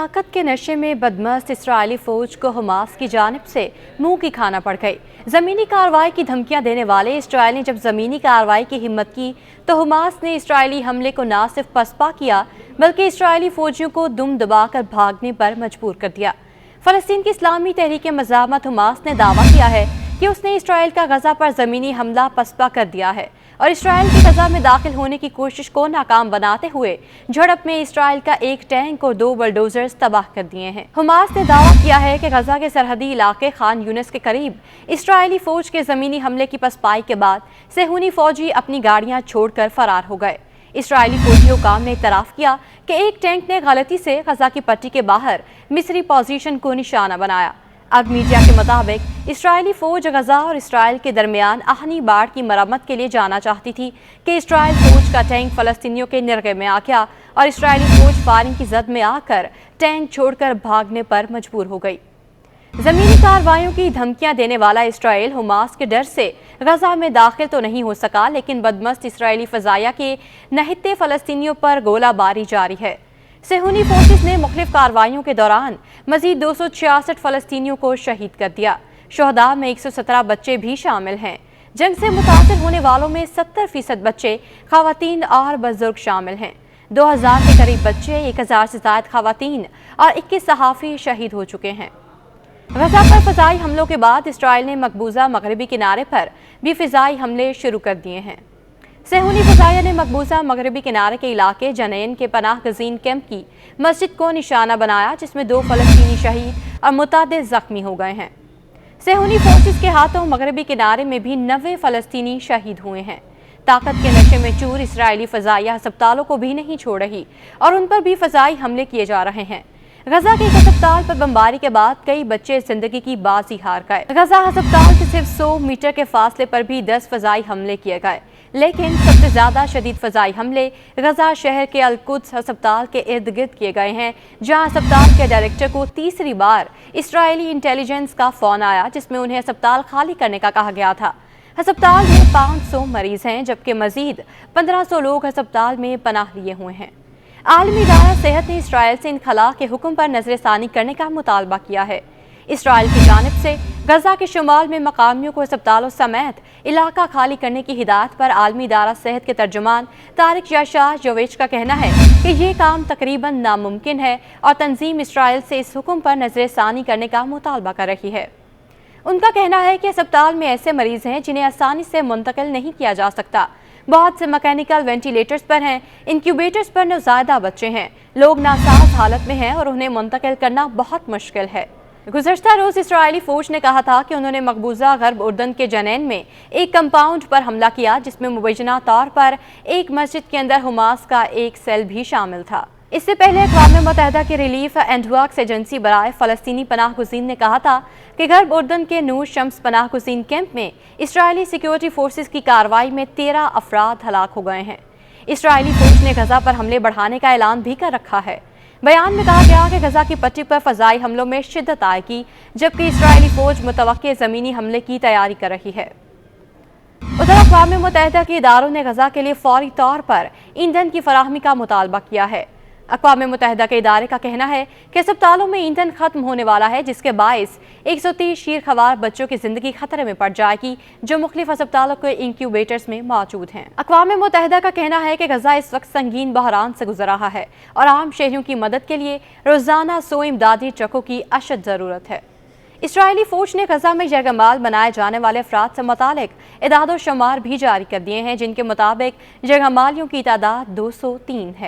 طاقت के नशे में बदमस्त इसराइली फौज को हमास की जानिब से मुंह की खाना पड़ गई। ज़मीनी कार्रवाई की धमकियां देने वाले इसराइल ने जब ज़मीनी कार्रवाई की हिम्मत की तो हमास ने इसराइली हमले को न सिर्फ पसपा किया बल्कि इसराइली फौजियों को दुम दबाकर भागने पर मजबूर कर दिया। फ़लस्तीन की इस्लामी तहरीक मज़ाहमत हमास ने दावा किया है कि उसने इसराइल का गजा पर ज़मीनी हमला पसपा कर दिया है और इसराइल की गजा में दाखिल होने की कोशिश को नाकाम बनाते हुए झड़प में इसराइल का एक टैंक और 2 बुलडोजर्स तबाह कर दिए हैं। हमास ने दावा किया है कि गजा के सरहदी इलाके खान यूनिस के करीब इसराइली फौज के ज़मीनी हमले की पसपाई के बाद सेहूनी फौजी अपनी गाड़ियां छोड़कर फरार हो गए। इसराइली फौजी हुकाम ने इतराफ़ किया कि एक टैंक ने गलती से गजा की पट्टी के बाहर मिस्री पोजीशन को निशाना बनाया। अब मीडिया के मुताबिक इसराइली फौज गजा और इसराइल के दरमियान आहनी बाढ़ की मरम्मत के लिए जाना चाहती थी कि इसराइल फौज का टैंक फ़लस्तीनियों के निरगे में आ गया और इसराइली फौज फायरिंग की जद में आकर टैंक छोड़कर भागने पर मजबूर हो गई। ज़मीनी कार्रवाइयों की धमकियां देने वाला इसराइल हमास के डर से गजा में दाखिल तो नहीं हो सका, लेकिन बदमस्त इसराइली फ़ज़ाइया के नहित्ते फ़लस्तीनियों पर गोलाबारी जारी है। सेहूनी फोर्सेस ने मुख्तलिफ कार्रवाइयों के दौरान मजीद 266 फ़लस्तीनियों को शहीद कर दिया। शहदा में 117 बच्चे भी शामिल हैं। जंग से मुतासर होने वालों में 70% बच्चे, ख़वातीन और बुजुर्ग शामिल हैं। 2000 के करीब बच्चे, 1000 से ज़ायद ख़वातीन और 21 सहाफ़ी शहीद हो चुके हैं। गजा पर फ़ज़ाई हमलों के बाद इसराइल ने मकबूजा मगरबी किनारे पर भी फ़िज़ाई हमले शुरू कर दिए हैं। सेहूनी फ़ज़ाइया ने मकबूजा मगरबी किनारे के इलाके जनैन के पनाह गज़ीन कैंप की मस्जिद को निशाना बनाया, जिसमें 2 फ़लस्तीनी शहीद और मुतादिद ज़ख्मी हो गए हैं। सेहूनी फोर्सेस के हाथों मगरबी किनारे में भी 90 फ़लस्तीनी शहीद हुए हैं। ताकत के नशे में चूर इसराइली फ़ज़ाइया अस्पतालों को भी नहीं छोड़ रही और उन पर भी फ़ज़ाई हमले किए जा रहे हैं। गजा के एक अस्पताल पर बमबारी के बाद कई बच्चे जिंदगी की बाजी हार गए। गजा अस्पताल से सिर्फ 100 मीटर के फासले पर भी 10 फ़ज़ाई हमले किए गए, लेकिन सबसे ज़्यादा शदीद फ़ज़ाई हमले गजा शहर के अल-कुद्स अस्पताल के इर्द गिर्द किए गए हैं, जहां अस्पताल के डायरेक्टर को तीसरी बार इसराइली इंटेलिजेंस का फ़ोन आया, जिसमें उन्हें अस्पताल खाली करने का कहा गया था। अस्पताल में 500 मरीज़ हैं, जबकि मज़ीद 1500 लोग अस्पताल में पनाह लिए हुए हैं। आलमी इदारा सेहत ने इसराइल से इनखला के हुक्म पर नज़रसानी करने का मुतालबा किया है। इसराइल की जानिब से गजा के शुमाल में मकामियों को अस्पतालों समेत इलाका खाली करने की हिदायत पर आलमी इदारा सेहत के तर्जुमान तारिक याशार जवेज का कहना है कि ये काम तकरीबन नामुमकिन है और तंजीम इसराइल से इस हुक्म पर नज़रसानी करने का मुतालबा कर रही है। उनका कहना है कि अस्पताल में ऐसे मरीज़ हैं जिन्हें आसानी से मुंतकिल नहीं किया जा सकता। बहुत से मैकेनिकल वेंटिलेटर्स पर हैं, इंक्यूबेटर्स पर नौज़ायदा बच्चे हैं, लोग नासाज हालत में हैं और उन्हें मुंतकिल करना बहुत मुश्किल है। गुज़श्ता रोज़ इसराइली फ़ौज ने कहा था कि उन्होंने मकबूजा गर्ब उर्दन के जनैन में एक कंपाउंड पर हमला किया, जिसमें मुबैना तौर पर एक मस्जिद के अंदर हमास का एक सेल भी शामिल था। इससे पहले अक़वाम मुत्तहिदा की रिलीफ एंड वर्क्स एजेंसी बराए फ़लस्तीनी पनाह गुज़ीन ने कहा था कि गर्ब उर्दन के नूर शम्स पनाह गुज़ीन कैंप में इसराइली सिक्योरिटी फोर्सेस की कार्रवाई में 13 अफराद हलाक हो गए हैं। इसराइली फ़ौज ने गजा पर हमले बढ़ाने का ऐलान भी कर रखा है। बयान में कहा गया कि गजा की पट्टी पर फ़ज़ाई हमलों में शिद्दत आएगी, जबकि इसराइली फ़ौज मुतवक्के ज़मीनी हमले की तैयारी कर रही है। उधर अक़वाम मुत्तहिदा के इदारों ने गजा के लिए फौरी तौर पर ईंधन की फराहमी का मुतालबा किया है। अक़वाम मुत्तहिदा के इदारे का कहना है कि अस्पतालों में ईंधन खत्म होने वाला है, जिसके बायस 130 शीर-ख़वार बच्चों की ज़िंदगी खतरे में पड़ जाएगी, जो मुख्तलिफ अस्पतालों के इंक्यूबेटर्स में मौजूद हैं। अक़वाम मुत्तहिदा का कहना है कि गजा इस वक्त संगीन बहरान से गुजर रहा है और आम शहरियों की मदद के लिए रोज़ाना 100 इमदादी ट्रकों की अशद ज़रूरत है। इसराइली फ़ौज ने गजा में जगहमाल बनाए जाने वाले अफराद से मुतालिक इदाद व शुमार भी जारी कर दिए हैं, जिनके मुताबिक जगहमालियों की तादाद 203 है।